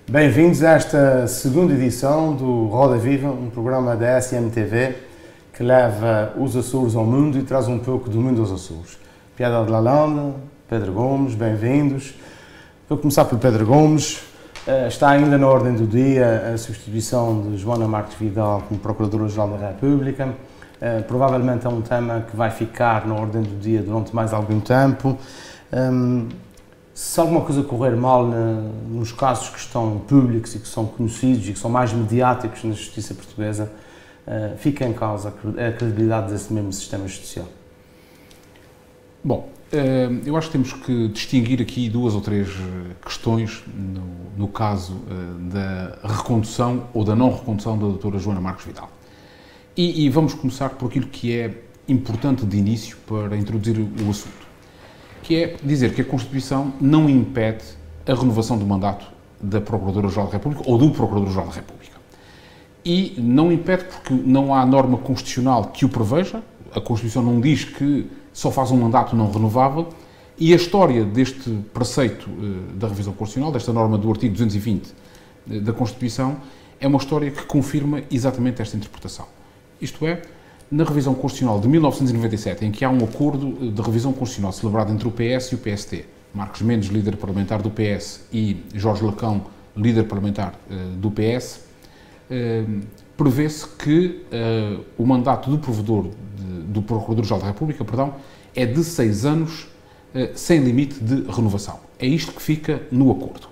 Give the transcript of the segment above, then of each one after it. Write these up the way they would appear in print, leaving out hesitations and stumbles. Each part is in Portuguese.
Bem-vindos a esta segunda edição do Roda Viva, um programa da SMTV que leva os Açores ao mundo e traz um pouco do mundo aos Açores. Piedade de Lalande, Pedro Gomes, bem-vindos. Vou começar pelo Pedro Gomes. Está ainda na ordem do dia a substituição de Joana Marques Vidal como Procuradora-Geral da República. Provavelmente é um tema que vai ficar na ordem do dia durante mais algum tempo. Se alguma coisa correr mal nos casos que estão públicos e que são conhecidos e que são mais mediáticos na justiça portuguesa, fica em causa a credibilidade desse mesmo sistema judicial. Bom, eu acho que temos que distinguir aqui duas ou três questões no caso da recondução ou da não recondução da doutora Joana Marques Vidal. E vamos começar por aquilo que é importante de início para introduzir o assunto, que é dizer que a Constituição não impede a renovação do mandato da Procuradora-Geral da República ou do Procurador-Geral da República. E não impede porque não há norma constitucional que o preveja, a Constituição não diz que só faz um mandato não renovável, e a história deste preceito da revisão constitucional, desta norma do artigo 220 da Constituição, é uma história que confirma exatamente esta interpretação. Isto é, na revisão constitucional de 1997, em que há um acordo de revisão constitucional celebrado entre o PS e o PST, Marcos Mendes, líder parlamentar do PS, e Jorge Lacão, líder parlamentar do PS, prevê-se que o mandato do do Procurador-Geral da República, é de 6 anos, sem limite de renovação. É isto que fica no acordo.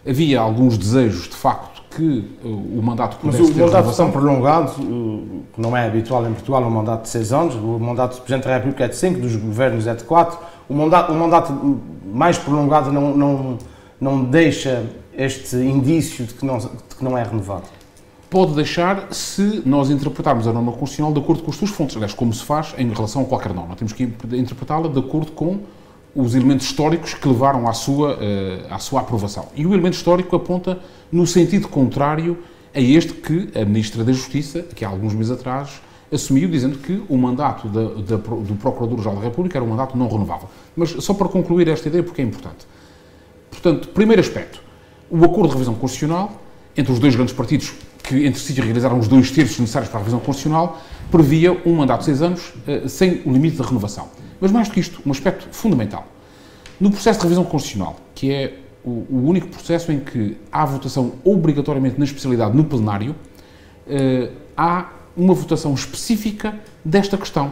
Havia alguns desejos, de facto, que o mandato pudesse ter renovação. Mas o mandato tão prolongado, que não é habitual em Portugal, um mandato de 6 anos, o mandato do Presidente da República é de 5, dos governos é de 4, o mandato mais prolongado não deixa este indício de que não é renovado? Pode deixar se nós interpretarmos a norma constitucional de acordo com as suas fontes, aliás, como se faz em relação a qualquer norma. Temos que interpretá-la de acordo com os elementos históricos que levaram à sua aprovação. E o elemento histórico aponta no sentido contrário a este que a Ministra da Justiça, que há alguns meses atrás, assumiu, dizendo que o mandato do Procurador-Geral da República era um mandato não renovável. Mas só para concluir esta ideia, porque é importante. Portanto, primeiro aspecto, o acordo de revisão constitucional entre os dois grandes partidos que entre si realizaram os 2/3 necessários para a revisão constitucional, previa um mandato de 6 anos sem o limite de renovação. Mas mais do que isto, um aspecto fundamental. No processo de revisão constitucional, que é o único processo em que há votação obrigatoriamente na especialidade no plenário, há uma votação específica desta questão.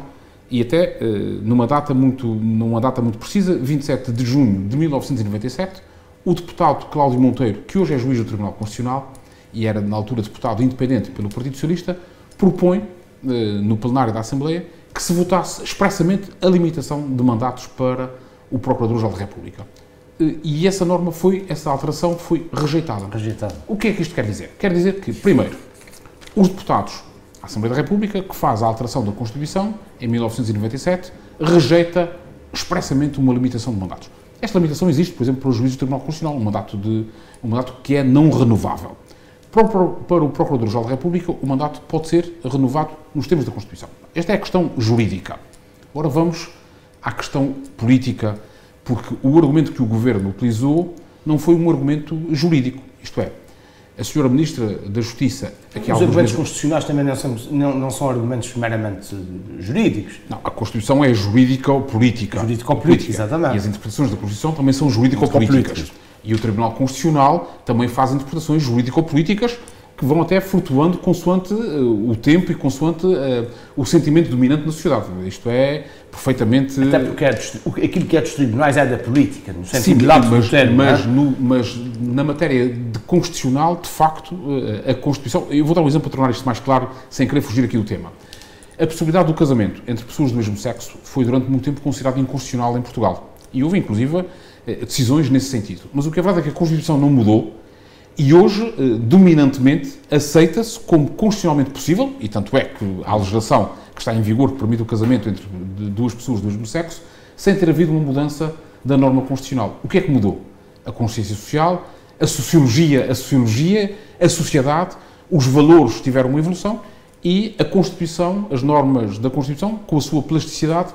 E até numa data muito precisa, 27 de junho de 1997, o deputado Cláudio Monteiro, que hoje é juiz do Tribunal Constitucional, e era na altura deputado independente pelo Partido Socialista, propõe no plenário da Assembleia que se votasse expressamente a limitação de mandatos para o Procurador-Geral da República. E essa alteração foi rejeitada. O que é que isto quer dizer? Quer dizer que, primeiro, os deputados da Assembleia da República, que faz a alteração da Constituição, em 1997, rejeita expressamente uma limitação de mandatos. Esta limitação existe, por exemplo, para os juízes do Tribunal Constitucional, um mandato que é não renovável. Para o Procurador-Geral da República, o mandato pode ser renovado nos termos da Constituição. Esta é a questão jurídica. Agora vamos à questão política, porque o argumento que o Governo utilizou não foi um argumento jurídico. Isto é, a Sra. Ministra da Justiça... Os argumentos constitucionais também não são argumentos meramente jurídicos. Não, a Constituição é jurídico-política. Jurídico-política, exatamente. E as interpretações da Constituição também são jurídico-políticas. E o Tribunal Constitucional também faz interpretações jurídico-políticas que vão até flutuando consoante o tempo e consoante o sentimento dominante na sociedade. Isto é perfeitamente... Até porque aquilo que é dos tribunais é da política, no sentido lato do termo. Mas na matéria de constitucional, de facto, a Constituição... Eu vou dar um exemplo para tornar isto mais claro, sem querer fugir aqui do tema. A possibilidade do casamento entre pessoas do mesmo sexo foi durante muito tempo considerada inconstitucional em Portugal. E houve, inclusive, decisões nesse sentido. Mas o que é verdade é que a Constituição não mudou e hoje, dominantemente, aceita-se como constitucionalmente possível, e tanto é que a legislação que está em vigor que permite o casamento entre duas pessoas do mesmo sexo, sem ter havido uma mudança da norma constitucional. O que é que mudou? A consciência social, a sociologia, a sociedade, os valores tiveram uma evolução e a Constituição, as normas da Constituição, com a sua plasticidade,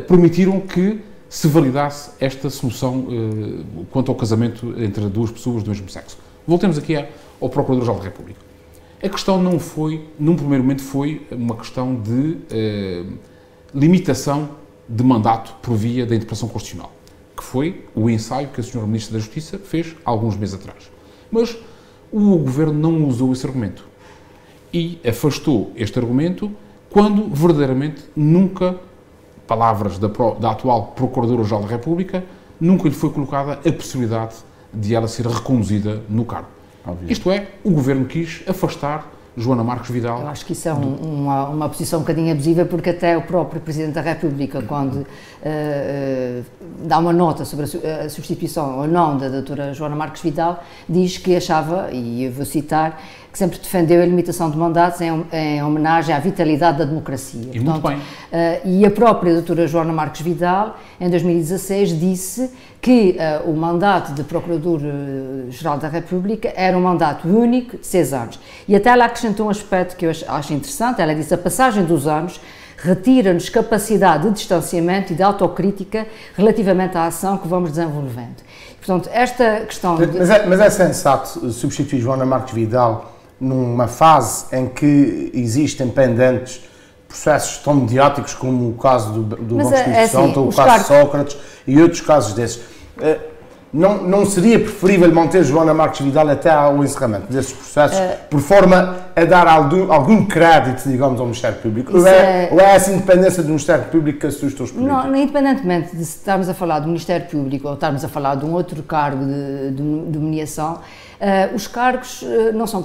permitiram que se validasse esta solução quanto ao casamento entre duas pessoas do mesmo sexo. Voltemos aqui ao Procurador-Geral da República. A questão não foi, num primeiro momento, foi uma questão de limitação de mandato por via da interpretação constitucional, que foi o ensaio que a Sra. Ministra da Justiça fez há alguns meses atrás. Mas o Governo não usou esse argumento e afastou este argumento quando, verdadeiramente, nunca, palavras da atual Procuradora-Geral da República, nunca lhe foi colocada a possibilidade de ela ser reconduzida no cargo. Óbvio. Isto é, o Governo quis afastar Joana Marques Vidal. Eu acho que isso é uma posição um bocadinho abusiva, porque até o próprio Presidente da República, quando dá uma nota sobre a substituição ou não da doutora Joana Marques Vidal, diz que achava, e eu vou citar, que sempre defendeu a limitação de mandatos em homenagem à vitalidade da democracia. E portanto, muito bem. E a própria doutora Joana Marques Vidal, em 2016, disse que o mandato de Procurador-Geral da República era um mandato único de 6 anos. E até ela acrescentou um aspecto que eu acho interessante. Ela disse: a passagem dos anos retira-nos capacidade de distanciamento e de autocrítica relativamente à ação que vamos desenvolvendo. Portanto, esta questão... Mas é sensato substituir Joana Marques Vidal numa fase em que existem pendentes processos tão mediáticos como o caso do Banco de Instituição, assim, o caso de Sócrates e outros casos desses. Não seria preferível manter Joana Marques Vidal até ao encerramento desses processos, por forma a dar algum crédito, digamos, ao Ministério Público? Ou é essa independência do Ministério Público que assusta os políticos? Não, independentemente de estarmos a falar do Ministério Público ou estarmos a falar de um outro cargo de nomeação, os cargos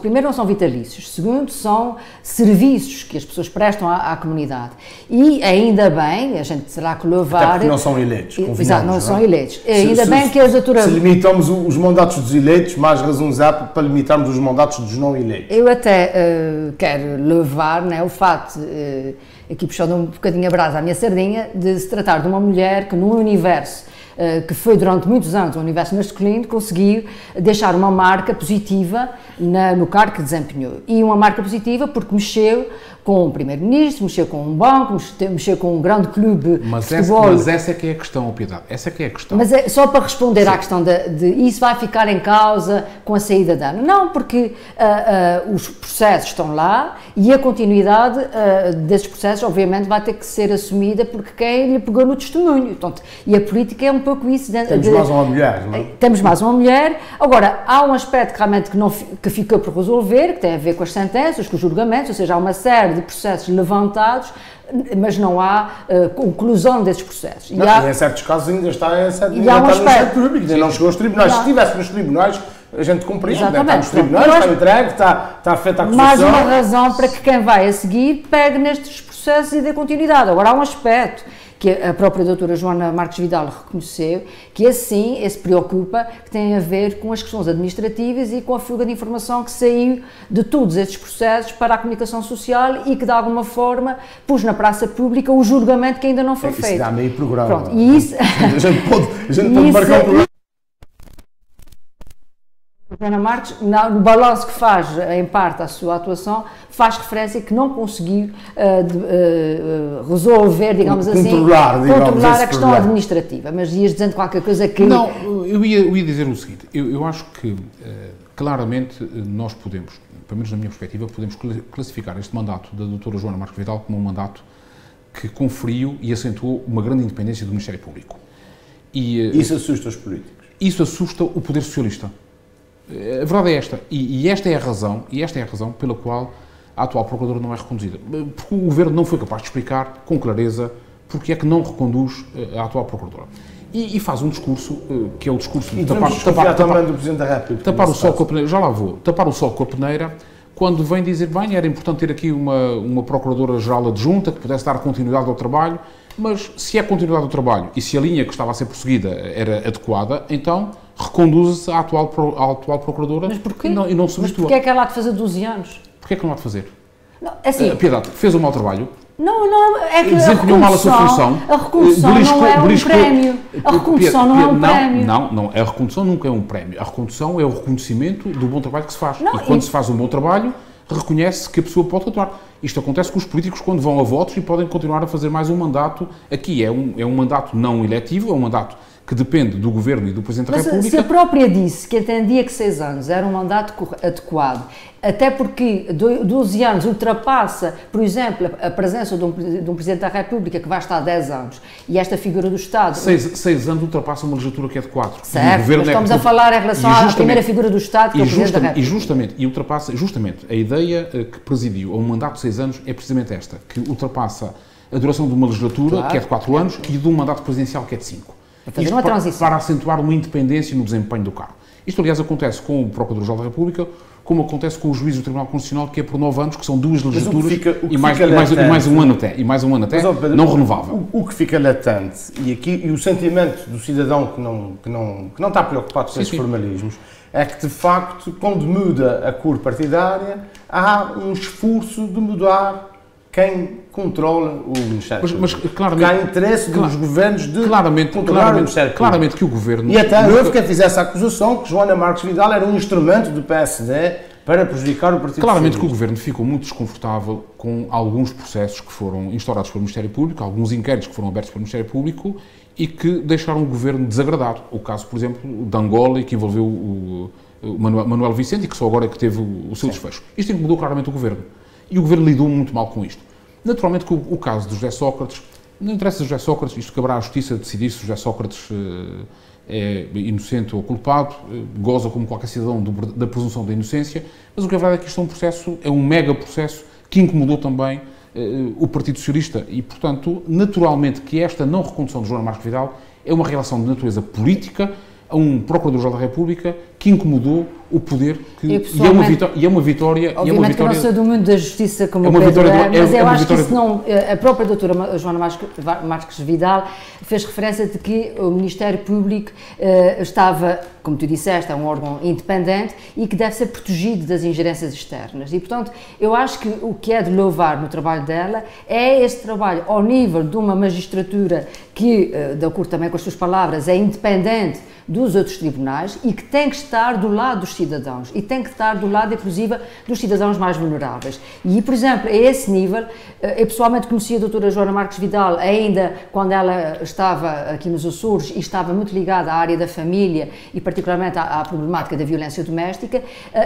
primeiro não são vitalícios, segundo são serviços que as pessoas prestam à comunidade, e ainda bem, a gente terá que louvar... Até porque não são eleitos, exato, não são eleitos. Ainda bem que a doutora... Se limitamos os mandatos dos eleitos, mais razões há para limitarmos os mandatos dos não eleitos. Eu até quero louvar, né, o facto, aqui puxando um bocadinho a brasa à minha sardinha, de se tratar de uma mulher que num universo que foi durante muitos anos um universo masculino, conseguiu deixar uma marca positiva no cargo que desempenhou. E uma marca positiva porque mexeu com o Primeiro-Ministro, mexeu com um banco, mexeu com um grande clube de futebol. Mas essa é que é a questão, Piedade. Essa é que é a questão. Mas só para responder à questão de isso vai ficar em causa com a saída da Ana. Não, porque os processos estão lá e a continuidade desses processos, obviamente, vai ter que ser assumida por quem lhe pegou no testemunho. Portanto, e a política é um pouco isso. Temos mais uma mulher, não é? Temos mais uma mulher. Agora, há um aspecto que realmente que ficou por resolver, que tem a ver com as sentenças, com os julgamentos, ou seja, há uma série de processos levantados, mas não há conclusão desses processos. E em certos casos ainda está no Ministério Público, ainda não chegou aos tribunais. Se estivesse nos tribunais, a gente compreende, né? Está nos tribunais, está entregue, está feita a acusação. Mais uma razão para que quem vai a seguir pegue nestes processos e dê continuidade. Agora, há um aspecto que a própria doutora Joana Marques Vidal reconheceu, que esse preocupa, que tem a ver com as questões administrativas e com a fuga de informação que saiu de todos estes processos para a comunicação social e que, de alguma forma, pôs na praça pública o julgamento que ainda não foi feito. Isso dá meio programa. Pronto, e isso... A gente pode marcar um programa. Joana Marques, no balanço que faz, em parte, a sua atuação, faz referência que não conseguiu resolver, digamos assim, controlar a questão administrativa. Mas ias dizendo qualquer coisa que... Não, eu ia dizer o seguinte, eu acho que, claramente, nós podemos, pelo menos na minha perspectiva, podemos classificar este mandato da doutora Joana Marques Vidal como um mandato que conferiu e acentuou uma grande independência do Ministério Público. E, isso assusta os políticos? Isso assusta o poder socialista. A verdade é esta, e esta é a razão pela qual a atual Procuradora não é reconduzida. Porque o Governo não foi capaz de explicar com clareza porque é que não reconduz a atual Procuradora. E faz um discurso, que é o discurso de tapar do Presidente da República. Tapar o sol com a peneira, já lá vou, tapar o sol com a peneira, quando vem dizer, bem, era importante ter aqui uma Procuradora-Geral adjunta que pudesse dar continuidade ao trabalho, mas se é continuidade ao trabalho e se a linha que estava a ser prosseguida era adequada, então reconduz-se à atual Procuradora. Mas porquê? E não substitua. Mas porquê é que ela há de fazer 12 anos? Porquê é que não há de fazer? Não, assim, Piedade, fez um mau trabalho? Não, é que desempenhou mal a sua função. A recondução não é um prémio. A recondução não é um prémio. Não, a recondução nunca é um prémio. A recondução é o reconhecimento do bom trabalho que se faz. E quando se faz um bom trabalho, reconhece que a pessoa pode atuar. Isto acontece com os políticos quando vão a votos e podem continuar a fazer mais um mandato. Aqui é um mandato não eletivo, é um mandato que depende do Governo e do Presidente da República... Mas se a própria disse que entendia que 6 anos era um mandato adequado, até porque 12 anos ultrapassa, por exemplo, a presença de um Presidente da República que vai estar 10 anos, e esta figura do Estado... 6 anos ultrapassa uma legislatura que é de 4. Certo, mas estamos a falar em relação à primeira figura do Estado, que é o Presidente da República. E ultrapassa, justamente, a ideia que presidiu a um mandato de 6 anos é precisamente esta, que ultrapassa a duração de uma legislatura, que é de 4 anos, e de um mandato presidencial, que é de 5. Fazer uma transição. Para acentuar uma independência no desempenho do cargo. Isto, aliás, acontece com o Procurador-Geral da República, como acontece com o Juiz do Tribunal Constitucional, que é por 9 anos, que são 2 legislaturas e mais um ano até, Pedro, não renovável. O que fica latente, e o sentimento do cidadão que não está preocupado com esses formalismos, é que, de facto, quando muda a cor partidária, há um esforço de mudar quem controla o Ministério Público. Mas claramente, há interesse dos governos de controlar o Ministério Público. Claramente que o Governo... E até houve quem fizesse a acusação que Joana Marques Vidal era um instrumento do PSD para prejudicar o Partido Claramente Socialista. Que o Governo ficou muito desconfortável com alguns processos que foram instaurados pelo Ministério Público, alguns inquéritos que foram abertos pelo Ministério Público e que deixaram o Governo desagradado. O caso, por exemplo, de Angola, que envolveu o Manuel Vicente e que só agora é que teve o seu desfecho. Isto incomodou claramente o Governo. E o Governo lidou muito mal com isto. Naturalmente que o caso de José Sócrates, não interessa José Sócrates, isto caberá à Justiça decidir se José Sócrates é inocente ou culpado, goza como qualquer cidadão da presunção da inocência, mas o que é verdade é que isto é um processo, é um mega processo que incomodou também o Partido Socialista e, portanto, naturalmente que esta não recondução de Joana Marques Vidal é uma relação de natureza política a um Procurador-Geral da República que incomodou o poder e é uma vitória. Obviamente que eu não sou do mundo da justiça como o Pedro mas eu acho que isso não... A própria doutora Joana Marques Vidal fez referência de que o Ministério Público estava, como tu disseste, é um órgão independente e que deve ser protegido das ingerências externas. E, portanto, eu acho que o que é de louvar no trabalho dela é esse trabalho ao nível de uma magistratura que, de acordo também com as suas palavras, é independente dos outros tribunais e que tem que estar do lado dos cidadãos e tem que estar do lado, inclusive, dos cidadãos mais vulneráveis. E, por exemplo, a esse nível, eu pessoalmente conheci a doutora Joana Marques Vidal ainda quando ela estava aqui nos Açores e estava muito ligada à área da família e particularmente à problemática da violência doméstica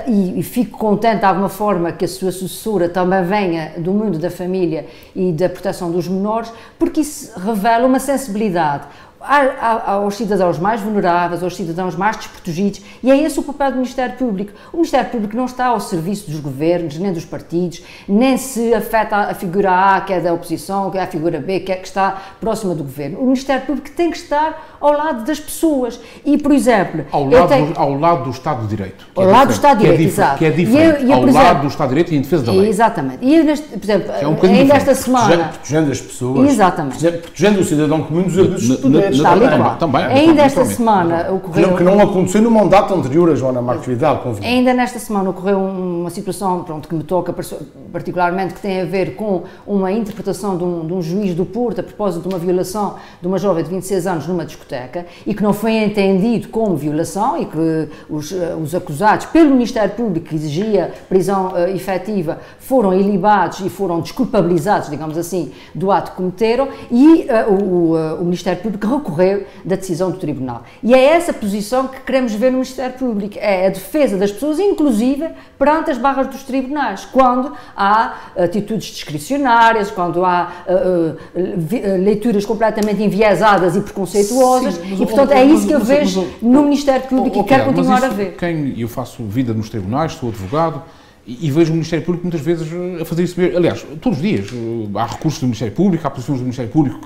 e fico contente de alguma forma que a sua sucessora também venha do mundo da família e da proteção dos menores, porque isso revela uma sensibilidade aos cidadãos mais vulneráveis, aos cidadãos mais desprotegidos, e é esse o papel do Ministério Público. O Ministério Público não está ao serviço dos governos, nem dos partidos, nem se afeta a figura A, que é da oposição, que é a figura B, que está próxima do governo. O Ministério Público tem que estar ao lado das pessoas. E, por exemplo... Ao lado do Estado de Direito. Ao lado do Estado de Direito, exato. Que é diferente. Ao lado do Estado de Direito e em defesa da lei. Exatamente. E, por exemplo, ainda esta semana... Protegendo as pessoas. Exatamente. Protegendo o cidadão comum dos abusos de poder. Ainda esta semana ocorreu... Que não aconteceu no mandato anterior a Joana Marques Vidal. Ainda nesta semana ocorreu uma situação que me toca particularmente, que tem a ver com uma interpretação de um juiz do Porto a propósito de uma violação de uma jovem de 26 anos numa discoteca e que não foi entendido como violação e que os acusados pelo Ministério Público, que exigia prisão efetiva, foram ilibados e foram desculpabilizados, digamos assim, do ato que cometeram e o Ministério Público recorreu da decisão do Tribunal. E é essa posição que queremos ver no Ministério Público, é a defesa das pessoas, inclusive perante as barras dos tribunais, quando há atitudes discricionárias, quando há leituras completamente enviesadas e preconceituosas, e portanto é isso que eu vejo no Ministério Público e quero continuar a ver. Eu faço vida nos tribunais, sou advogado, e vejo o Ministério Público muitas vezes a fazer isso mesmo. Aliás, todos os dias há recursos do Ministério Público, há posições do Ministério Público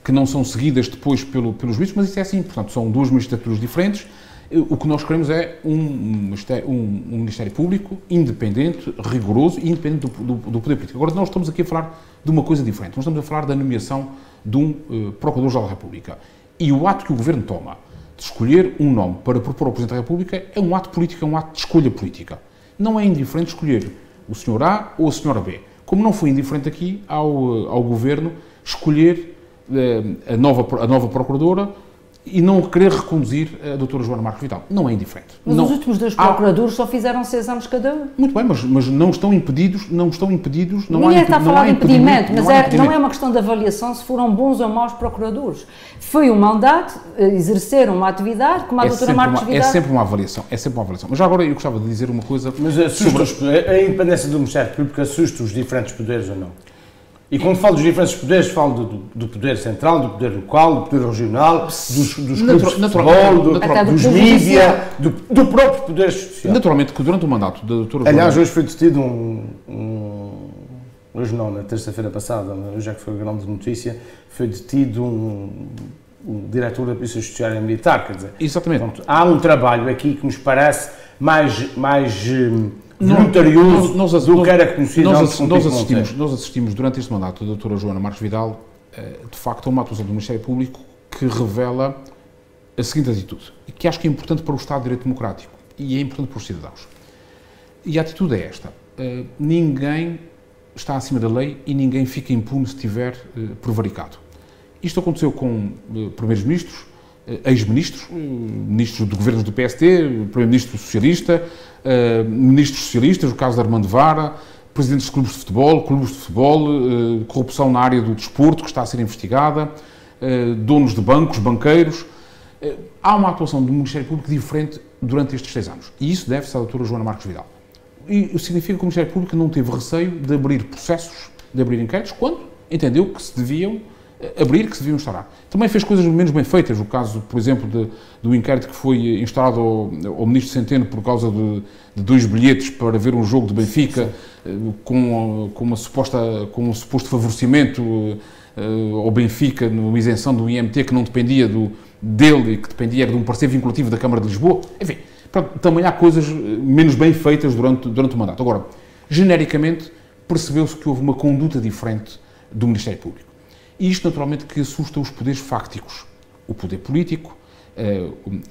que não são seguidas depois pelos juízes, mas isso é assim, portanto, são duas magistraturas diferentes. O que nós queremos é um Ministério Público independente, rigoroso e independente do poder político. Agora, nós estamos aqui a falar de uma coisa diferente. Nós estamos a falar da nomeação de um Procurador-Geral da República. E o ato que o Governo toma de escolher um nome para propor ao Presidente da República é um ato político, é um ato de escolha política. Não é indiferente escolher o Sr. A ou a Sra. B. Como não foi indiferente aqui ao Governo escolher a nova Procuradora e não querer reconduzir a doutora Joana Marques Vidal. Não é indiferente. Mas não, os últimos 2 procuradores só fizeram 6 anos cada um. Muito bem, mas não estão impedidos, não Ninguém está a falar de impedimento, mas não é uma questão de avaliação se foram bons ou maus procuradores. Foi um mandato, exerceram uma atividade, como a doutora Marques Vidal... É sempre uma avaliação. Mas já agora eu gostava de dizer uma coisa... Mas a independência do Ministério Público assusta os diferentes poderes ou não? E quando falo dos diferentes poderes, falo do poder central, do poder local, do poder regional, dos clubes de futebol, dos mídias, do próprio poder social. Naturalmente que durante o mandato da doutora Aliás, hoje foi detido hoje não, na terça-feira passada, hoje é que foi a grande notícia, foi detido o diretor da Polícia Judiciária Militar, quer dizer. Exatamente. Portanto, há um trabalho aqui que nos parece mais voluntarioso do que era conhecido antes. Nós assistimos durante este mandato da doutora Joana Marques Vidal, de facto, a uma atuação do Ministério Público que revela a seguinte atitude, e que acho que é importante para o Estado de Direito Democrático e é importante para os cidadãos. E a atitude é esta: ninguém está acima da lei e ninguém fica impune se estiver prevaricado. Isto aconteceu com primeiros-ministros, ex-ministros, ministros de governos do PSD, primeiro-ministro socialista, ministros socialistas, no caso de Armando Vara, presidentes de clubes de futebol, corrupção na área do desporto que está a ser investigada, donos de bancos, banqueiros. Há uma atuação do Ministério Público diferente durante estes 6 anos e isso deve-se à doutora Joana Marques Vidal. E significa que o Ministério Público não teve receio de abrir processos, de abrir inquéritos, quando entendeu que se deviam abrir, que se deviam instaurar. Também fez coisas menos bem feitas, o caso, por exemplo, do inquérito que foi instaurado ao Ministro Centeno por causa de 2 bilhetes para ver um jogo de Benfica com um suposto favorecimento ao Benfica, numa isenção do IMT que não dependia dele e que dependia de um parecer vinculativo da Câmara de Lisboa. Enfim, também há coisas menos bem feitas durante o mandato. Agora, genericamente, percebeu-se que houve uma conduta diferente do Ministério Público. E isto, naturalmente, que assusta os poderes fácticos. O poder político,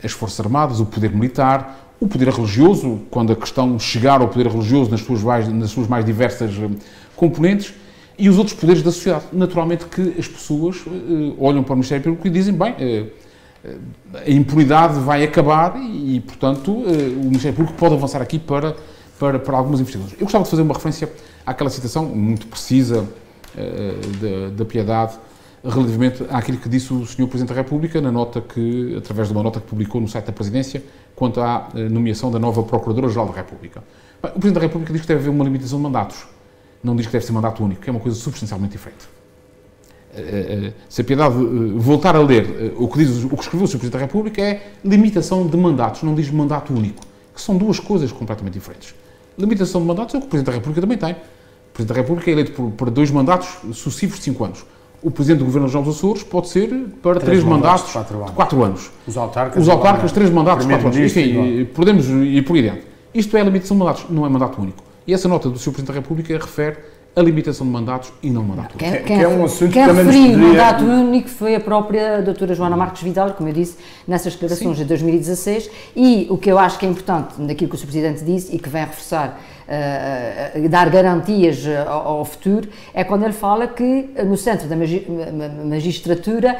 as Forças Armadas, o poder militar, o poder religioso, quando a questão chegar ao poder religioso nas suas mais diversas componentes, e os outros poderes da sociedade. Naturalmente que as pessoas olham para o Ministério Público e dizem, bem, a impunidade vai acabar e, portanto, o Ministério Público pode avançar aqui para algumas investigações. Eu gostava de fazer uma referência àquela citação muito precisa da Piedade relativamente àquilo que disse o Sr. Presidente da República através de uma nota que publicou no site da Presidência quanto à nomeação da nova Procuradora-Geral da República. Bem, o Presidente da República diz que deve haver uma limitação de mandatos, não diz que deve ser mandato único, que é uma coisa substancialmente diferente. Se a Piedade voltar a ler o que escreveu o Sr. Presidente da República é limitação de mandatos, não diz mandato único, que são 2 coisas completamente diferentes. Limitação de mandatos é o que o Presidente da República também tem. O Presidente da República é eleito por 2 mandatos sucessivos de 5 anos. O Presidente do Governo Regional dos Açores pode ser para 3 mandatos de 4 anos. Os autarcas 3 mandatos de 4 anos. Enfim, podemos ir por aí dentro. Isto é a limitação de mandatos, não é mandato único. E essa nota do Sr. Presidente da República refere a limitação de mandatos e não mandato único. Quem referiu o mandato único foi a própria doutora Joana Marques Vidal, como eu disse, nessas declarações de 2016, e o que eu acho que é importante naquilo que o Sr. Presidente disse e que vem a reforçar, dar garantias ao futuro, é quando ele fala que no centro da magistratura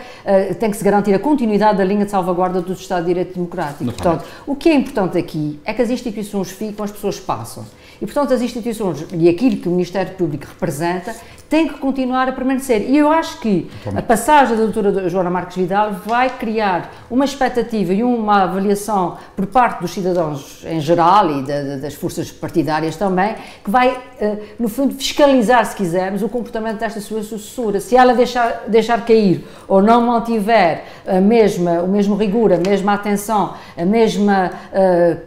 tem que se garantir a continuidade da linha de salvaguarda do Estado de Direito Democrático. Portanto, o que é importante aqui é que as instituições ficam, as pessoas passam. E, portanto, as instituições e aquilo que o Ministério Público representa tem que continuar a permanecer. E eu acho que a passagem da doutora Joana Marques Vidal vai criar uma expectativa e uma avaliação por parte dos cidadãos em geral e das forças partidárias também, que vai, no fundo, fiscalizar, se quisermos, o comportamento desta sua sucessora. Se ela deixar cair ou não mantiver o mesmo rigor, a mesma atenção, a mesma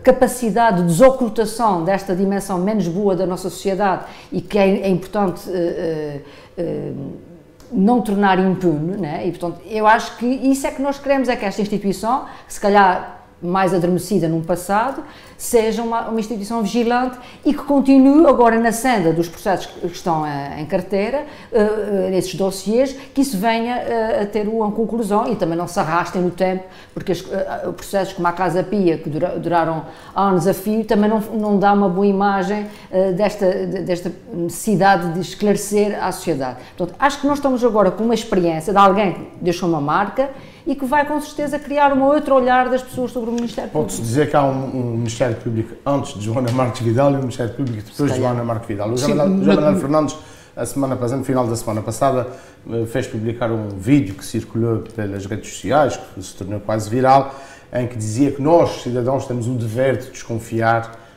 capacidade de desocultação desta dimensão menos boa da nossa sociedade e que é importante não tornar impune, né? E portanto eu acho que isso é que nós queremos, é que esta instituição, se calhar mais adormecida num passado, seja uma instituição vigilante e que continue agora na senda dos processos que estão em carteira, nesses dossiês, que isso venha a ter uma conclusão e também não se arrastem no tempo, porque os processos como a Casa Pia, que duraram anos a fio, também não dá uma boa imagem desta necessidade de esclarecer à sociedade. Portanto, acho que nós estamos agora com uma experiência de alguém que deixou uma marca e que vai com certeza criar um outro olhar das pessoas sobre o Ministério Público. Pode-se dizer que há um Ministério Público antes de Joana Marques Vidal e um Ministério Público depois de Joana Marques Vidal. O João Manuel Fernandes, no final da semana passada, fez publicar um vídeo que circulou pelas redes sociais, que se tornou quase viral, em que dizia que nós, cidadãos, temos o dever de desconfiar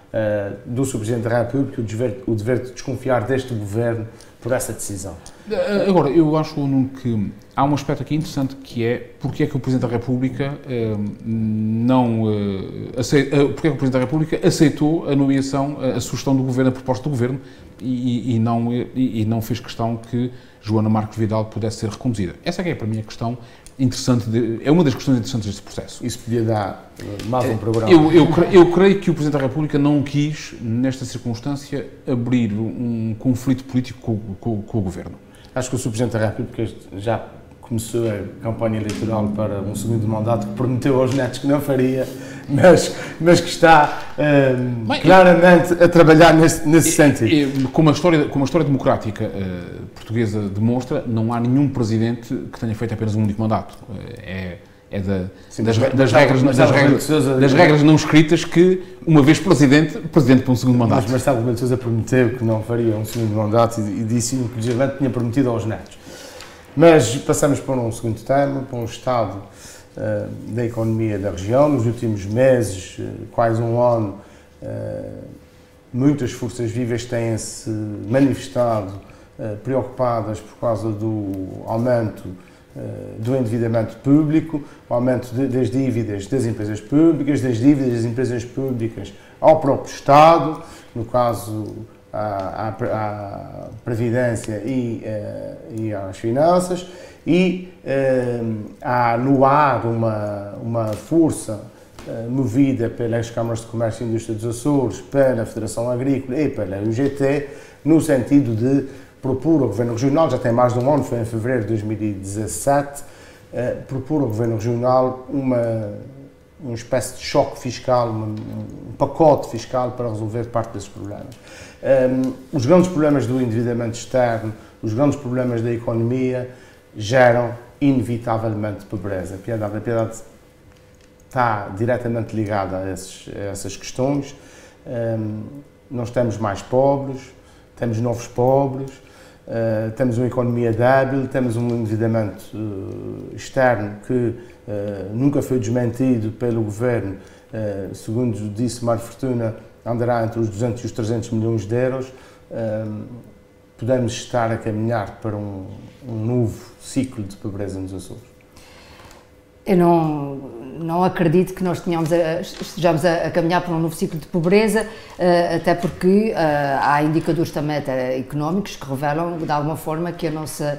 do Sr. Presidente da República, o dever de desconfiar deste Governo por essa decisão. Agora, eu acho, Nuno, que há um aspecto aqui interessante que é porque é que o Presidente da República porque é que o Presidente da República aceitou a nomeação, a sugestão do Governo, a proposta do Governo e não fez questão que Joana Marques Vidal pudesse ser reconduzida. Essa é para mim a questão interessante, é uma das questões interessantes deste processo. Isso podia dar mais um programa. Eu creio que o Presidente da República não quis, nesta circunstância, abrir um conflito político com o Governo. Acho que o Sr. Presidente da República já começou a campanha eleitoral para um segundo mandato, que prometeu aos netos que não faria, mas que está claramente a trabalhar nesse sentido. Como a história democrática portuguesa demonstra, não há nenhum presidente que tenha feito apenas um único mandato. Das regras não escritas que, uma vez presidente para um segundo mandato. Mas Marcelo Rebelo de Sousa prometeu que não faria um segundo mandato e disse, inclusive, que tinha prometido aos netos. Mas passamos para um segundo tema, para um estado da economia da região. Nos últimos meses, quase um ano, muitas forças vivas têm-se manifestado preocupadas por causa do aumento do endividamento público, o aumento das dívidas das empresas públicas, das dívidas das empresas públicas ao próprio Estado, no caso à Previdência e às finanças, e há no ar uma força movida pelas Câmaras de Comércio e Indústria dos Açores, pela Federação Agrícola e pela UGT, no sentido de propor ao Governo Regional, já tem mais de um ano, foi em fevereiro de 2017, propor ao Governo Regional uma espécie de choque fiscal, um pacote fiscal para resolver parte desses problemas. Os grandes problemas do endividamento externo, os grandes problemas da economia geram inevitavelmente pobreza. A piedade está diretamente ligada a essas questões. Nós temos mais pobres, temos novos pobres, temos uma economia débil, temos um endividamento externo que nunca foi desmentido pelo Governo, segundo disse Mário Fortuna, andará entre os 200 e os 300 milhões de euros. Podemos estar a caminhar para um novo ciclo de pobreza nos Açores. Eu não acredito que nós estejamos a caminhar para um novo ciclo de pobreza, até porque há indicadores também até económicos que revelam, de alguma forma, que as nossas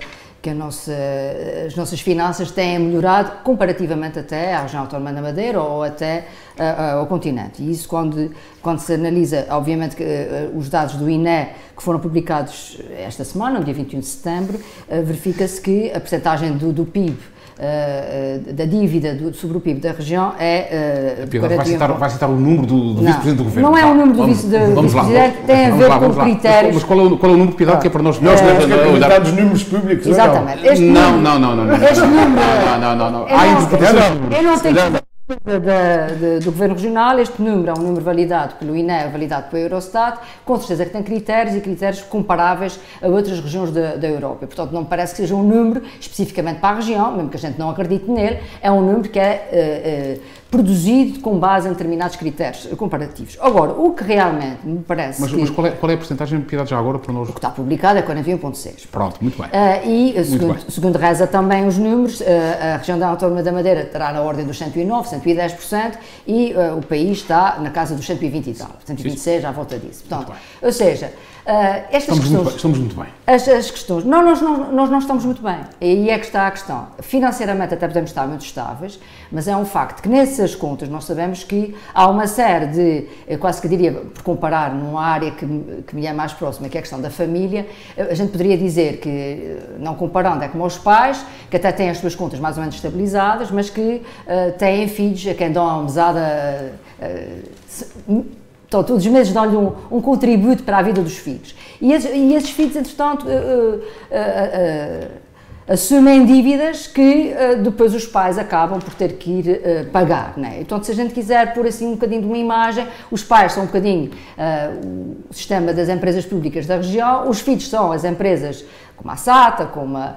finanças têm melhorado comparativamente até à região autónoma da Madeira ou até ao continente. E isso quando se analisa, obviamente, os dados do INE que foram publicados esta semana, no dia 21 de setembro, verifica-se que a percentagem do PIB, da dívida sobre o PIB da região é... Vai citar o número do Vice-Presidente do Governo. Não é o número do Vice-Presidente, tem a ver com critérios... Mas qual é o número de piedade que é para nós? Nós temos que acreditar dos números públicos. Exatamente. Não. Este número... Não. Eu não tenho... do Governo Regional, este número é um número validado pelo INE, validado pelo Eurostat, com certeza que tem critérios e critérios comparáveis a outras regiões da Europa. Portanto, não me parece que seja um número especificamente para a região, mesmo que a gente não acredite nele, é um número que é produzido com base em determinados critérios comparativos. Agora, o que realmente me parece Mas qual é a porcentagem de piedade já agora para nós? O que está publicado é 41,6. Pronto, muito bem. Segundo reza também os números, a região da Autónoma da Madeira terá na ordem dos 109, 110% e o país está na casa dos 120 e tal, 126 à volta disso. Portanto, ou seja, estas questões... Estamos muito bem. As questões... Nós não estamos muito bem. E aí é que está a questão. Financeiramente até podemos estar muito estáveis, mas é um facto que nessas contas nós sabemos que há uma série de, eu quase que diria, por comparar numa área que me é mais próxima, que é a questão da família, a gente poderia dizer que, não comparando, é como os pais, que até têm as suas contas mais ou menos estabilizadas, mas que têm filhos a quem dão a mesada... Então, todos os meses dão-lhe um contributo para a vida dos filhos. E esses filhos, entretanto, assumem dívidas que depois os pais acabam por ter que ir pagar, né? Então, se a gente quiser pôr assim um bocadinho de uma imagem, os pais são um bocadinho o sistema das empresas públicas da região, os filhos são as empresas como a SATA, como a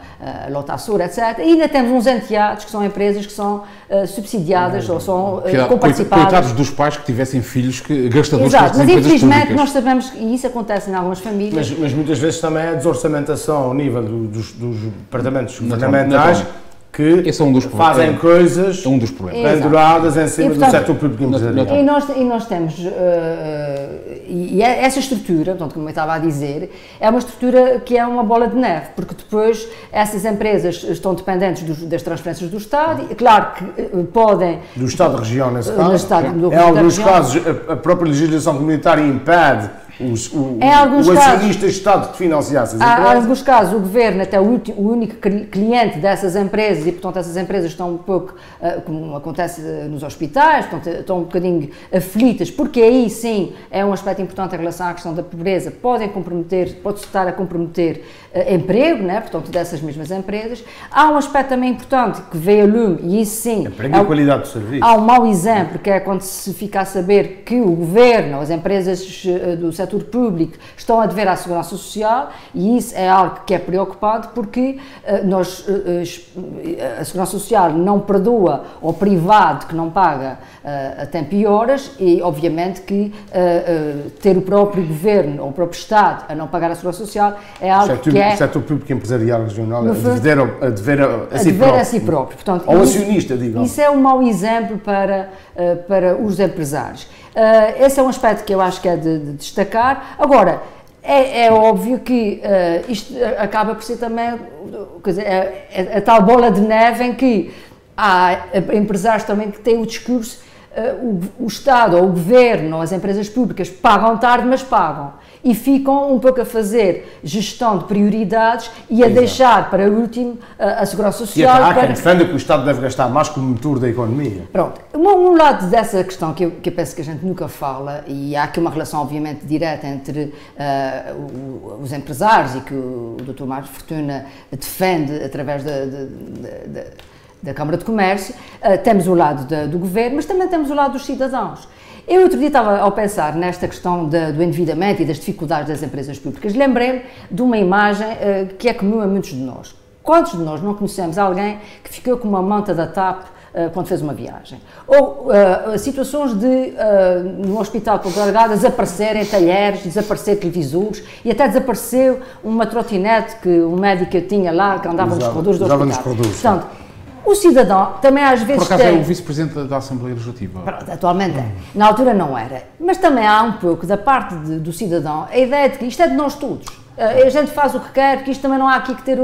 Lotasur, etc. E ainda temos uns enteados que são empresas que são subsidiadas ou são coparticipadas. Coitados dos pais que tivessem filhos que gastadores Exato, das mas empresas infelizmente públicas. nós sabemos, e isso acontece em algumas famílias. Mas muitas vezes também é a desorçamentação ao nível dos departamentos governamentais que esse é um dos fazem coisas penduradas em cima do setor público empresarial. E nós temos, essa estrutura, portanto, como eu estava a dizer, é uma estrutura que é uma bola de neve, porque depois essas empresas estão dependentes das transferências do Estado, e claro que podem... Do Estado-região, nesse caso. Em alguns casos, a própria legislação comunitária impede o acionista Estado de financiar essas empresas. Em alguns casos, o Governo até o único cliente dessas empresas e, portanto, essas empresas estão um pouco, como acontece nos hospitais, portanto, estão um bocadinho aflitas, porque aí sim é um aspecto importante em relação à questão da pobreza, pode-se estar a comprometer emprego, né, portanto, dessas mesmas empresas. Há um aspecto também importante que veio a lume, e isso sim... Emprego e qualidade do serviço. Há um mau exemplo, que é quando se fica a saber que o Governo, as empresas do setor público estão a dever à Segurança Social, e isso é algo que é preocupante, porque a Segurança Social não perdoa ao privado que não paga a tempo e horas, e obviamente que ter o próprio Governo ou o próprio Estado a não pagar a Segurança Social é algo que é... O setor público empresarial regional a dever a si próprio. Portanto, ao acionista, digamos. Isso é um mau exemplo para os empresários. Esse é um aspecto que eu acho que é de destacar. Agora, é óbvio que isto acaba por ser também, quer dizer, a tal bola de neve em que há empresários também que têm o discurso, o Estado ou o Governo ou as empresas públicas pagam tarde, mas pagam. E ficam um pouco a fazer gestão de prioridades e a deixar para o último a Segurança Social. E há quem defenda que o Estado deve gastar mais como motor da economia. Pronto. Um lado dessa questão que eu penso que a gente nunca fala, e há aqui uma relação obviamente direta entre os empresários e que o Dr. Marcos Fortuna defende através da Câmara de Comércio, temos o lado do Governo, mas também temos o lado dos cidadãos. Eu outro dia estava ao pensar nesta questão do endividamento e das dificuldades das empresas públicas. Lembrei-me de uma imagem que é comum a muitos de nós. Quantos de nós não conhecemos alguém que ficou com uma manta da TAP quando fez uma viagem? Ou situações de, no hospital Ponta Delgada, desaparecerem talheres, desaparecer televisores e até desapareceu uma trotinete que um médico tinha lá, que andava nos corredores do hospital. Portanto, o cidadão também às vezes Por acaso é o vice-presidente da Assembleia Legislativa. Pronto, atualmente é. Na altura não era. Mas também há um pouco da parte do cidadão a ideia de que isto é de nós todos. A gente faz o que quer, porque isto também não há aqui que ter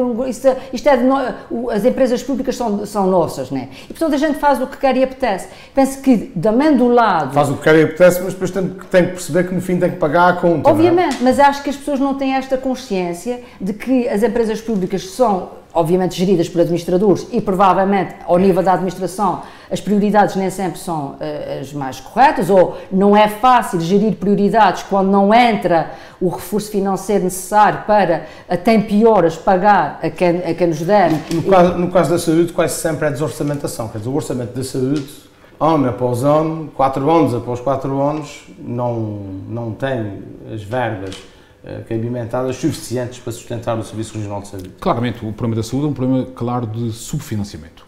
isto é de nós, as empresas públicas são nossas, né? E portanto a gente faz o que quer e apetece. Penso que também do lado... Faz o que quer e apetece, mas depois tem que perceber que no fim tem que pagar a conta. Obviamente, mas acho que as pessoas não têm esta consciência de que as empresas públicas são obviamente geridas por administradores e provavelmente ao nível da administração as prioridades nem sempre são as mais corretas, ou não é fácil gerir prioridades quando não entra o reforço financeiro necessário para a tempo e horas pagar a quem nos deve. No caso da saúde quase sempre é desorçamentação, quer dizer, o orçamento da saúde ano após ano, 4 anos após 4 anos, não tem as verbas cabimentadas suficientes para sustentar o Serviço Regional de Saúde. Claramente, o problema da saúde é um problema claro de subfinanciamento.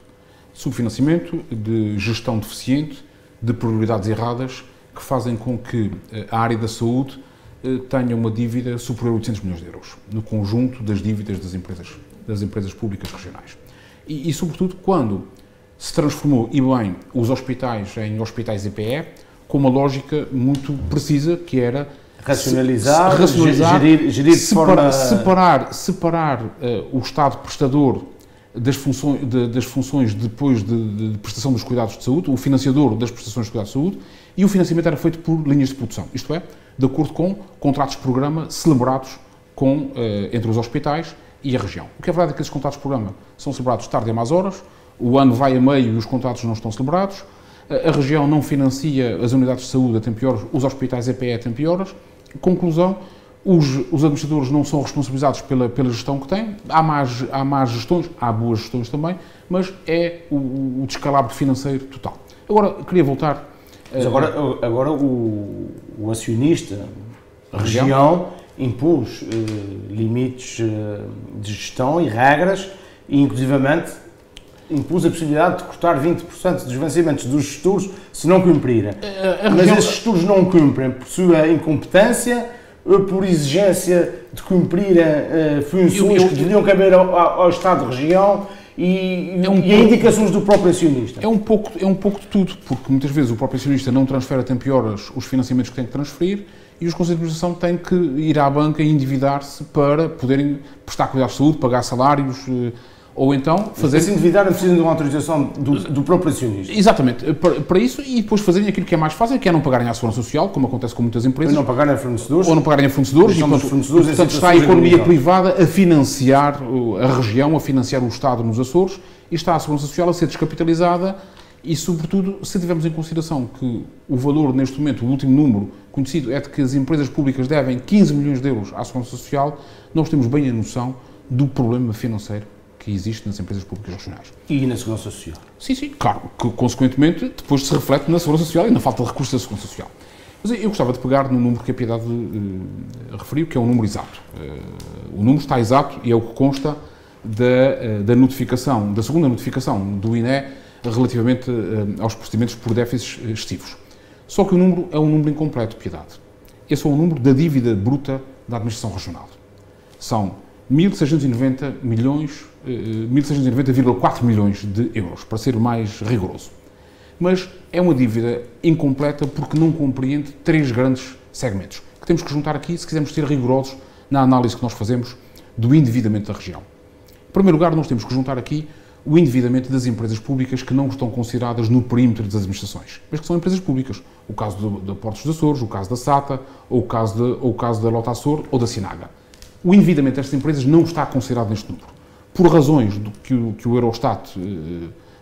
Subfinanciamento, de gestão deficiente, de prioridades erradas, que fazem com que a área da saúde tenha uma dívida superior a 800 milhões de euros, no conjunto das dívidas das empresas públicas regionais. E sobretudo, quando se transformou, e bem, os hospitais em hospitais EPE, com uma lógica muito precisa, que era racionalizar, gerir separar o Estado prestador das funções depois de prestação dos cuidados de saúde, o financiador das prestações de cuidados de saúde, e o financiamento era feito por linhas de produção, isto é, de acordo com contratos de programa celebrados entre os hospitais e a região. O que é verdade é que esses contratos de programa são celebrados tarde e a más horas, o ano vai a meio e os contratos não estão celebrados, a região não financia as unidades de saúde a tempo e horas, os hospitais EPE a tempo e horas. Conclusão, os administradores não são responsabilizados pela gestão que têm, há más gestões, há boas gestões também, mas é o descalabro financeiro total. Agora, queria voltar... Mas agora o acionista, a região, impôs limites de gestão e regras e, inclusivamente, impôs a possibilidade de cortar 20% dos vencimentos dos gestores se não cumprirem. Mas esses gestores não cumprem por sua incompetência, por exigência de cumprirem funções que deveriam caber ao Estado-região e indicações do próprio acionista. É um pouco de tudo, porque muitas vezes o próprio acionista não transfere a tempo e horas os financiamentos que tem que transferir e os conselhos de administração têm que ir à banca e endividar-se para poderem prestar cuidados de saúde, pagar salários, ou então fazer... Se endividarem precisam de uma autorização do próprio acionista. Exatamente, para isso, e depois fazerem aquilo que é mais fácil, que é não pagarem à segurança social, como acontece com muitas empresas. Ou não pagarem a fornecedores. Ou não pagarem a fornecedores, e portanto está a economia privada a financiar a região, a financiar o Estado nos Açores, e está a segurança social a ser descapitalizada, e sobretudo, se tivermos em consideração que o valor, neste momento, o último número conhecido é de que as empresas públicas devem 15 milhões de euros à segurança social, nós temos bem a noção do problema financeiro que existe nas empresas públicas regionais. E na segurança social. Sim, claro, que consequentemente depois se reflete na segurança social e na falta de recursos da segurança social. Mas eu gostava de pegar no número que a Piedade referiu, que é um número exato. O número está exato e é o que consta da notificação, da segunda notificação do INE relativamente aos procedimentos por déficits excessivos. Só que o número é um número incompleto, Piedade. Esse é o número da dívida bruta da administração regional. São 1.690,4 milhões de euros, para ser mais rigoroso. Mas é uma dívida incompleta porque não compreende 3 grandes segmentos, que temos que juntar aqui se quisermos ser rigorosos na análise que nós fazemos do endividamento da região. Em primeiro lugar, nós temos que juntar aqui o endividamento das empresas públicas que não estão consideradas no perímetro das administrações, mas que são empresas públicas. O caso da Portos dos Açores, o caso da SATA, ou o caso da Lota Açor ou da Sinaga. O endividamento destas empresas não está considerado neste número, por razões que o Eurostat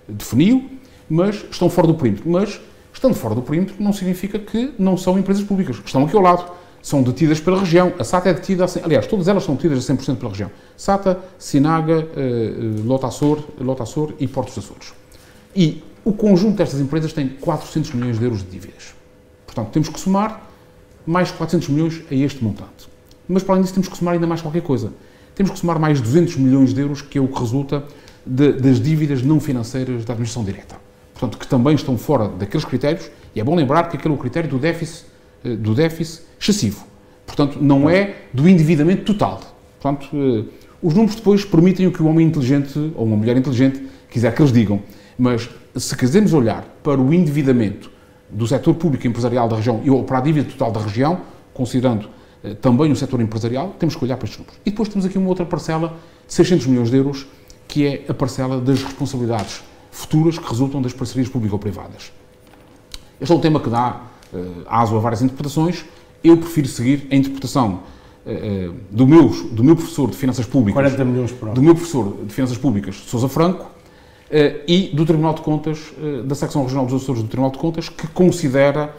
definiu, mas estão fora do perímetro. Mas, estando fora do perímetro, não significa que não são empresas públicas, que estão aqui ao lado. São detidas pela região. A SATA é detida, aliás, todas elas são detidas a 100% pela região. SATA, Sinaga, Lota Açor e Portos dos Açores. E o conjunto destas empresas tem 400 milhões de euros de dívidas. Portanto, temos que somar mais 400 milhões a este montante. Mas, para além disso, temos que somar ainda mais qualquer coisa. Temos que somar mais 200 milhões de euros, que é o que resulta das dívidas não financeiras da administração direta. Portanto, que também estão fora daqueles critérios, e é bom lembrar que aquele é o critério do déficit excessivo. Portanto, não é do endividamento total. Portanto, os números depois permitem o que o homem inteligente, ou uma mulher inteligente, quiser que eles digam. Mas, se quisermos olhar para o endividamento do setor público e empresarial da região, ou para a dívida total da região, considerando também o setor empresarial, temos que olhar para estes números. E depois temos aqui uma outra parcela de 600 milhões de euros, que é a parcela das responsabilidades futuras que resultam das parcerias público-privadas. Este é um tema que dá aso a várias interpretações. Eu prefiro seguir a interpretação do meu professor de Finanças Públicas, 40 milhões por ano. Do meu professor de Finanças Públicas, Sousa Franco, e do Tribunal de Contas, da Secção Regional dos Açores do Tribunal de Contas, que considera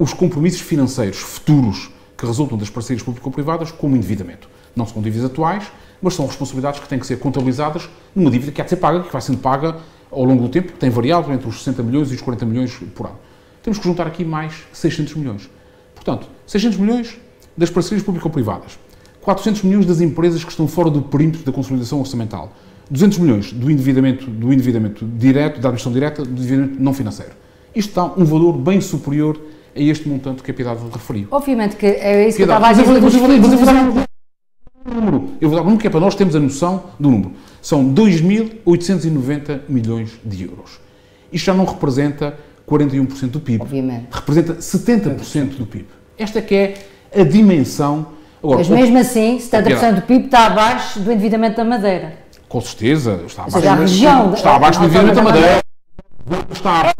os compromissos financeiros futuros que resultam das parcerias público-privadas como endividamento. Não são dívidas atuais, mas são responsabilidades que têm que ser contabilizadas numa dívida que há de ser paga, que vai sendo paga ao longo do tempo, que tem variado entre os 60 milhões e os 40 milhões por ano. Temos que juntar aqui mais 600 milhões. Portanto, 600 milhões das parcerias público-privadas, 400 milhões das empresas que estão fora do perímetro da consolidação orçamental, 200 milhões do endividamento direto, da administração direta, do endividamento não financeiro. Isto dá um valor bem superior a este montante que a Piedade referiu. Obviamente que é isso que eu estava a dizer. Mas eu vou dar um número. Eu vou dar um número que é para nós termos a noção do número. São 2.890 milhões de euros. Isto já não representa 41% do PIB. Obviamente. Representa 70% do PIB. Esta que é a dimensão... Agora, mas mesmo assim, 70% do PIB está abaixo do endividamento da Madeira. Com certeza. Está abaixo, seja, a região, está abaixo do endividamento da Madeira. Está abaixo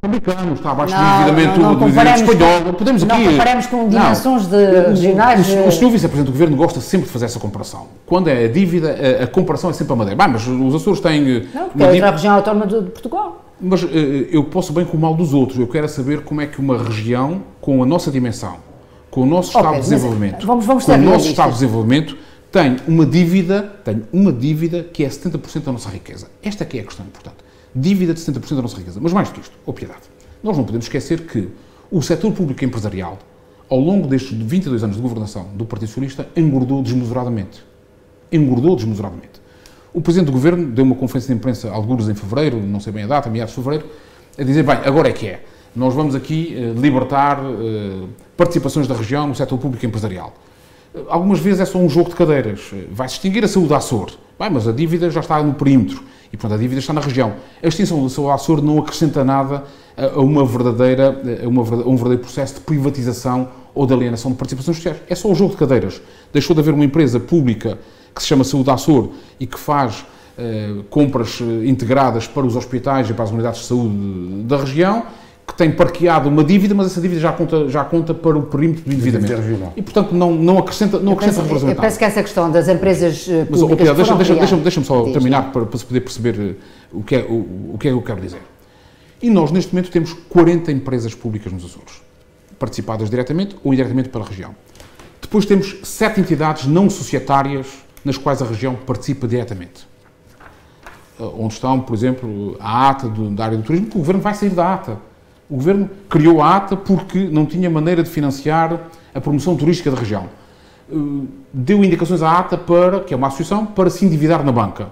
americano, está abaixo do endividamento espanhol. Podemos aqui... Não comparamos com dimensões regionais. O Sr. Vice-Presidente do Governo gosta sempre de fazer essa comparação. Quando é a dívida, a comparação é sempre a Madeira. Mas os Açores têm... Não, porque é outra região autónoma de Portugal. Mas eu posso bem com o mal dos outros. Eu quero saber como é que uma região com a nossa dimensão, com o nosso Estado de Desenvolvimento, vamos com o nosso Estado de realistas. Desenvolvimento, tem uma dívida que é 70% da nossa riqueza. Esta aqui é a questão importante. Dívida de 70% da nossa riqueza. Mas mais do que isto, Piedade, nós não podemos esquecer que o setor público empresarial, ao longo destes 22 anos de governação do Partido Socialista, engordou desmesuradamente. Engordou desmesuradamente. O Presidente do Governo deu uma conferência de imprensa, alguns em fevereiro, não sei bem a data, meados de fevereiro, a dizer, bem, agora é que é. Nós vamos aqui libertar participações da região no setor público empresarial. Algumas vezes é só um jogo de cadeiras. Vai-se extinguir a saúde da Açor. Bem, mas a dívida já está no perímetro. E, portanto, a dívida está na região. A extinção da saúde da Açor não acrescenta nada a um verdadeiro processo de privatização ou de alienação de participações sociais. É só um jogo de cadeiras. Deixou de haver uma empresa pública que se chama Saúde da Açor e que faz compras integradas para os hospitais e para as unidades de saúde da região, que tem parqueado uma dívida, mas essa dívida já conta para o perímetro do endividamento. E, portanto, não acrescenta representação. Eu penso que essa questão das empresas públicas... Mas, deixa-me só terminar para se poder perceber o que é que eu quero dizer. E nós, neste momento, temos 40 empresas públicas nos Açores, participadas diretamente ou indiretamente pela região. Depois temos 7 entidades não societárias nas quais a região participa diretamente. Onde estão, por exemplo, a ATA da área do turismo, que o Governo vai sair da ATA. O Governo criou a ATA porque não tinha maneira de financiar a promoção turística da região. Deu indicações à ATA, que é uma associação, para se endividar na banca.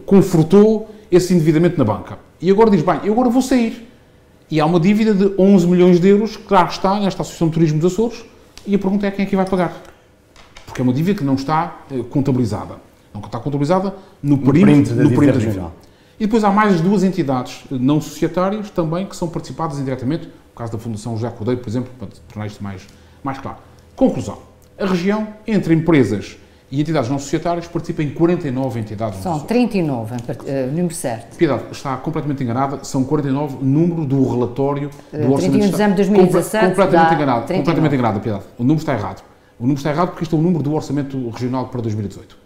Confortou esse endividamento na banca. E agora diz, bem, eu agora vou sair. E há uma dívida de 11 milhões de euros que lá está nesta Associação de Turismo dos Açores. E a pergunta é quem é que vai pagar. Porque é uma dívida que não está contabilizada. Não está contabilizada no perímetro da dívida regional. E depois há mais 2 entidades não societárias também que são participadas indiretamente, no caso da Fundação José Cordeiro, por exemplo, para tornar isto mais claro. Conclusão. A região, entre empresas e entidades não societárias, participa em 49 entidades. São 39, número certo. Piedade, está completamente enganada, são 49, número do relatório do Orçamento 31 de dezembro de 2017. Completamente enganada, Piedade. O número está errado. O número está errado porque isto é o número do Orçamento Regional para 2018.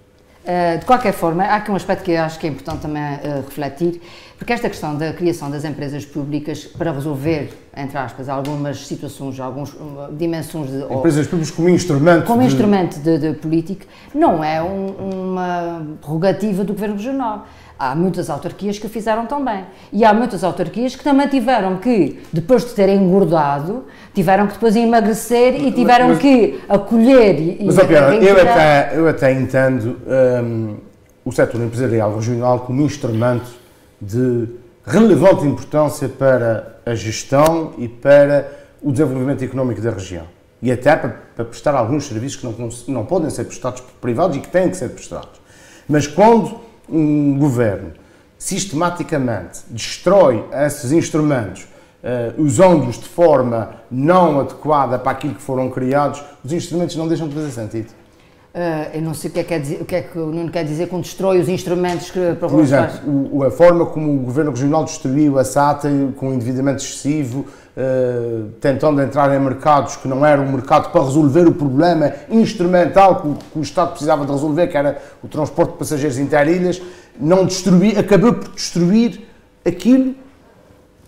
De qualquer forma, há aqui um aspecto que eu acho que é importante também refletir, porque esta questão da criação das empresas públicas para resolver, entre aspas, algumas situações, algumas dimensões de... Empresas públicas como instrumento de política, não é uma prerrogativa do Governo Regional. Há muitas autarquias que o fizeram também. E há muitas autarquias que também tiveram que, depois de terem engordado, tiveram que depois emagrecer e tiveram que acolher Mas, eu até entendo o setor empresarial regional como instrumento de relevante importância para a gestão e para o desenvolvimento económico da região. E até para prestar alguns serviços que não podem ser prestados por privados e que têm que ser prestados. Mas quando um governo sistematicamente destrói esses instrumentos, usando-os de forma não adequada para aquilo que foram criados, os instrumentos não deixam de fazer sentido. Eu não sei o que é que o Nuno quer dizer quando destrói os instrumentos que... Por exemplo, a forma como o Governo Regional destruiu a SATA com endividamento excessivo, tentando entrar em mercados que não eram um mercado para resolver o problema instrumental que o Estado precisava de resolver, que era o transporte de passageiros interilhas, acabou por destruir aquilo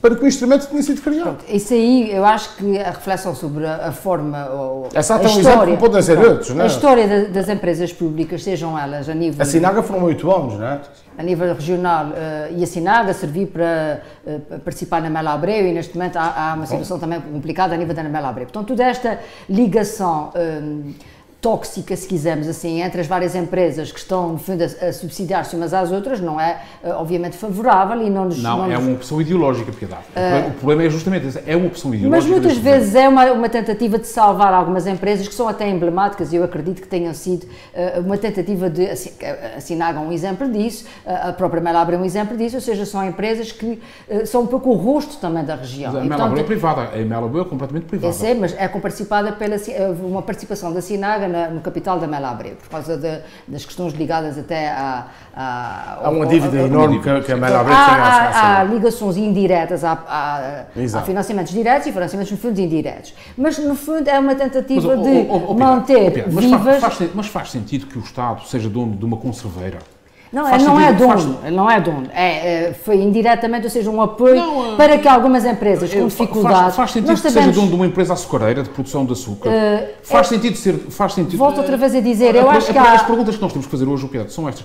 para que o instrumento tinha sido criado. Pronto, isso aí, eu acho que a reflexão sobre a forma, a história, podem ser outros, não é? A história das empresas públicas, sejam elas a nível... A Sinaga foram 8 anos, não é? A nível regional, e a Sinaga serviu para participar na Mel Abreu e neste momento há uma situação também complicada a nível da Mel Abreu. Portanto, toda esta ligação tóxica, se quisermos assim, entre as várias empresas que estão, no fundo, a subsidiar-se umas às outras, não é, obviamente, favorável e não nos... Não, é uma opção ideológica, Piedade. O problema é justamente esse, é uma opção ideológica. Mas muitas vezes é uma tentativa de salvar algumas empresas que são até emblemáticas, e eu acredito que tenham sido uma tentativa de... A Sinaga um exemplo disso, a própria Mel Abreu um exemplo disso, ou seja, são empresas que são um pouco o rosto também da região. Mas a Mel Abreu é privada, a Mel Abreu é completamente privada. Eu sei, mas é participada pela uma participação da Sinaga no capital da Mel Abreu, por causa das questões ligadas até há uma dívida enorme que a Mel Abreu tem há ligações indiretas a financiamentos diretos e financiamentos, no fundo, indiretos. Mas, no fundo, é uma tentativa de manter vivas... Mas faz sentido que o Estado seja dono de uma conserveira? Não, ele não é dono, ele não é dono. Foi indiretamente, ou seja, um apoio para que algumas empresas com dificuldades... Faz sentido que seja dono de uma empresa açucareira de produção de açúcar? Faz sentido... Volto outra vez a dizer, eu acho que As perguntas que nós temos que fazer hoje, Piedade, são estas.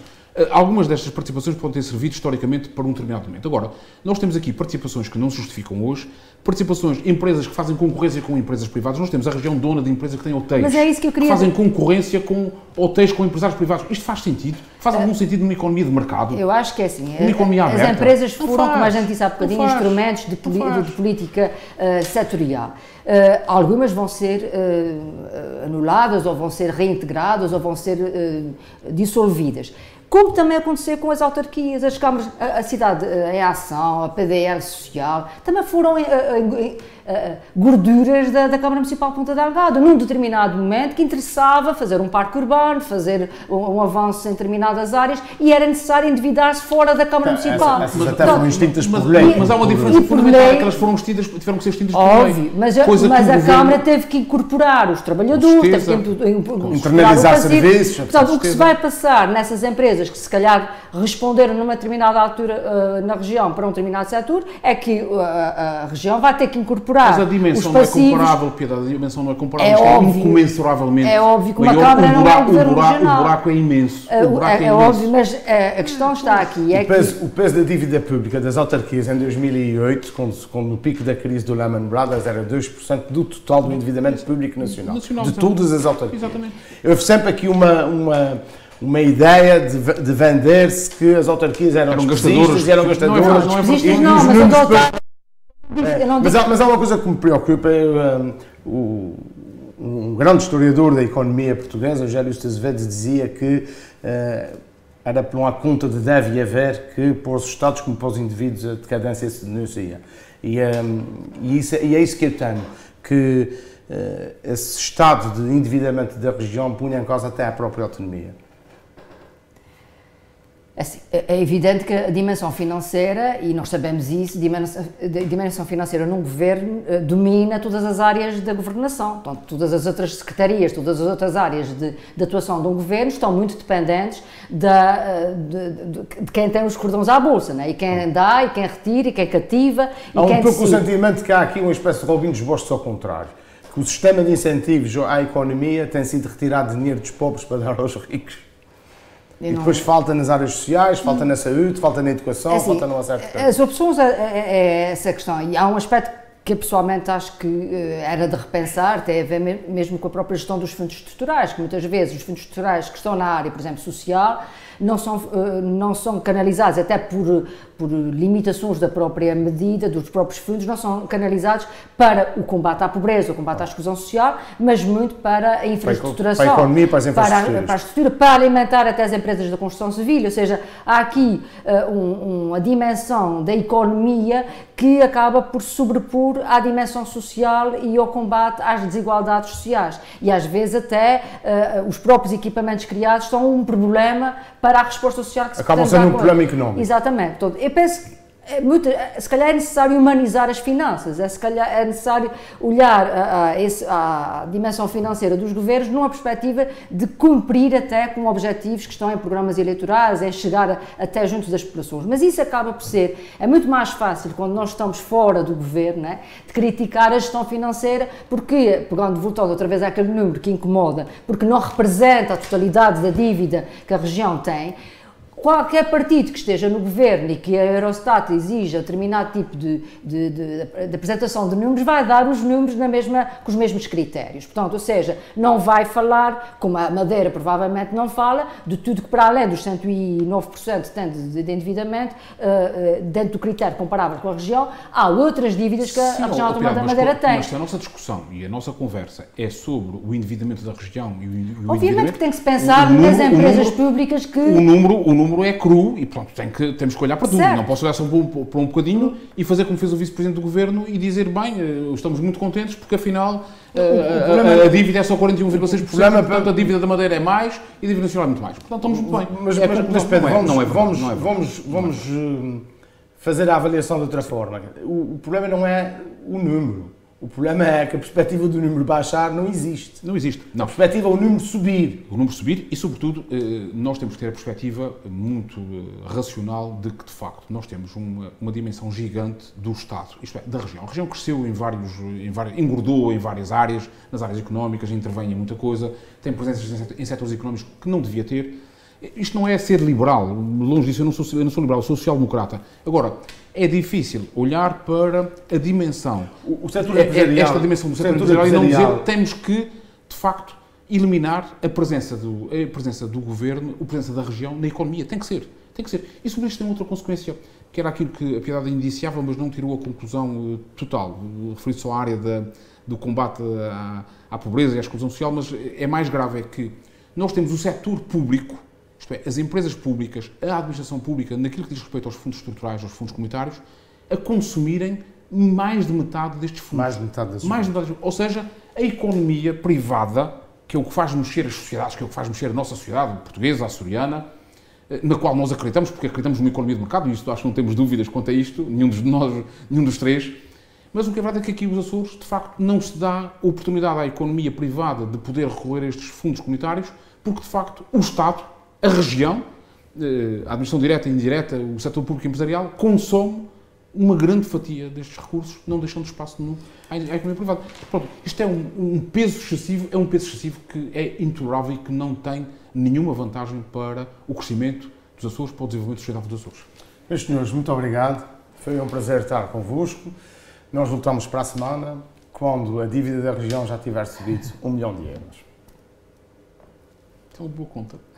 Algumas destas participações podem ter servido historicamente para um determinado momento. Agora, nós temos aqui participações que não se justificam hoje, participações, empresas que fazem concorrência com empresas privadas. Nós temos a região dona de empresas que têm hotéis. Mas é isso que eu queria fazem concorrência com hotéis, com empresários privados. Isto faz sentido? Faz algum sentido numa economia de mercado? Eu acho que é assim. Uma economia aberta? As empresas foram, como a gente disse há bocadinho, instrumentos de política setorial. Algumas vão ser anuladas, ou vão ser reintegradas, ou vão ser dissolvidas. Como também aconteceu com as autarquias, as câmaras, a cidade em ação, a PDL social, também foram gorduras da Câmara Municipal de Ponta Delgada, num determinado momento que interessava fazer um parque urbano, fazer um avanço em determinadas áreas e era necessário endividar-se fora da Câmara Municipal. Essas até foram extintas por lei. Mas há uma diferença fundamental, que elas foram extintas, tiveram que ser extintas por lei. Óbvio, mas a Câmara teve que incorporar os trabalhadores, teve que internalizar serviços. Portanto, o que se vai passar nessas empresas que se calhar responderam numa determinada altura na região para um determinado setor, é que a região vai ter que incorporar mas a dimensão não é comparável, Piedade, a dimensão não é comparável, é óbvio, incomensuravelmente. É óbvio que uma Câmara não é um governo regional. O buraco é imenso. É óbvio, mas a questão está aqui. O peso da dívida pública das autarquias em 2008, quando no pico da crise do Lehman Brothers, era 2% do total do endividamento público nacional. De todas as autarquias. Exatamente. Houve sempre aqui uma ideia de vender-se que as autarquias eram gastadoras e eram gastadoras. Mas há uma coisa que me preocupa, um grande historiador da economia portuguesa, Eugélio Azevedo, dizia que era por uma conta de deve haver que para os Estados como para os indivíduos a decadência se denuncia. E é isso que eu tenho, que esse estado de endividamento da região punha em causa até a própria autonomia. Assim, é evidente que a dimensão financeira, e nós sabemos isso, a dimensão financeira num governo domina todas as áreas da governação. Então, todas as outras secretarias, todas as outras áreas de atuação de um governo estão muito dependentes de quem tem os cordões à bolsa, né? E quem dá, e quem retira, e quem cativa, e há quem pouco decide. O sentimento que há aqui uma espécie de Robin dos Bosques ao contrário, que o sistema de incentivos à economia tem sido retirado dinheiro dos pobres para dar aos ricos. E depois falta nas áreas sociais, falta na saúde, falta na educação, falta numa certa coisa. As opções é essa questão. E há um aspecto que eu pessoalmente acho que era de repensar, tem a ver mesmo com a própria gestão dos fundos estruturais, que muitas vezes os fundos estruturais que estão na área, por exemplo, social, não são canalizados, até por limitações da própria medida, dos próprios fundos, não são canalizados para o combate à pobreza, o combate à exclusão social, mas muito para a infraestruturação, para a economia, para as infraestruturas. Para a estrutura, para alimentar até as empresas da construção civil, ou seja, há aqui uma dimensão da economia que acaba por sobrepor à dimensão social e ao combate às desigualdades sociais. E às vezes até os próprios equipamentos criados são um problema para a resposta social que se acabam sendo um problema económico. Exatamente. Então, eu penso que se calhar é necessário humanizar as finanças, se calhar é necessário olhar a dimensão financeira dos governos numa perspectiva de cumprir até com objetivos que estão em programas eleitorais, em chegar até junto das populações. Mas isso acaba por ser, é muito mais fácil quando nós estamos fora do governo, né, de criticar a gestão financeira, porque, voltando outra vez àquele número que incomoda, porque não representa a totalidade da dívida que a região tem. Qualquer partido que esteja no governo e que a Eurostat exija determinado tipo de apresentação de números, vai dar os números com os mesmos critérios. Portanto, ou seja, não vai falar, como a Madeira provavelmente não fala, de tudo que para além dos 109% tem de endividamento, dentro do critério comparável com a região, há outras dívidas que a região autónoma da Madeira tem. Mas se a nossa discussão e a nossa conversa é sobre o endividamento da região e o obviamente que tem que se pensar nas empresas públicas que... O número é cru e pronto, temos que olhar para tudo. Certo. Não posso olhar só para um bocadinho e fazer como fez o Vice-Presidente do Governo e dizer, bem, estamos muito contentes porque afinal a dívida é só 41,6%, portanto a dívida da Madeira é mais e a dívida nacional é muito mais. Portanto, estamos muito bem. Mas Pedro, vamos fazer a avaliação de outra forma. O problema não é o número. O problema é que a perspectiva do número baixar não existe. Não existe. Não. A perspectiva é o número subir. O número subir e, sobretudo, nós temos que ter a perspectiva muito racional de que, de facto, nós temos uma dimensão gigante do Estado, isto é, da região. A região cresceu engordou em várias áreas, nas áreas económicas, intervém em muita coisa, tem presenças em setores económicos que não devia ter. Isto não é ser liberal, longe disso, eu não sou liberal, eu sou social-democrata. Agora, é difícil olhar para a dimensão, o setor empresarial, esta dimensão do setor empresarial e não dizer temos que, de facto, eliminar a presença do governo, a presença da região na economia. Tem que ser. E sobre isto tem outra consequência, que era aquilo que a Piedade indiciava, mas não tirou a conclusão total. Referiu-se à área do combate à pobreza e à exclusão social, mas é mais grave, é que nós temos o setor público, isto é, as empresas públicas, a administração pública, naquilo que diz respeito aos fundos estruturais, aos fundos comunitários, a consumirem mais de metade destes fundos. Mais de metade destes fundos. Ou seja, a economia privada, que é o que faz mexer as sociedades, que é o que faz mexer a nossa sociedade, portuguesa, açoriana, na qual nós acreditamos, porque acreditamos numa economia de mercado, e isto acho que não temos dúvidas quanto a isto, nenhum dos três. Mas o que é verdade é que aqui os Açores, de facto, não se dá oportunidade à economia privada de poder recorrer a estes fundos comunitários, porque, de facto, o Estado, a região, a administração direta e indireta, o setor público e empresarial, consome uma grande fatia destes recursos, não deixando espaço nenhum à economia privada. Pronto, isto é um peso excessivo que é intolerável e que não tem nenhuma vantagem para o crescimento dos Açores, para o desenvolvimento societável dos Açores. Meus senhores, muito obrigado. Foi um prazer estar convosco. Nós voltamos para a semana, quando a dívida da região já tiver subido 1 milhão de euros. É uma boa conta.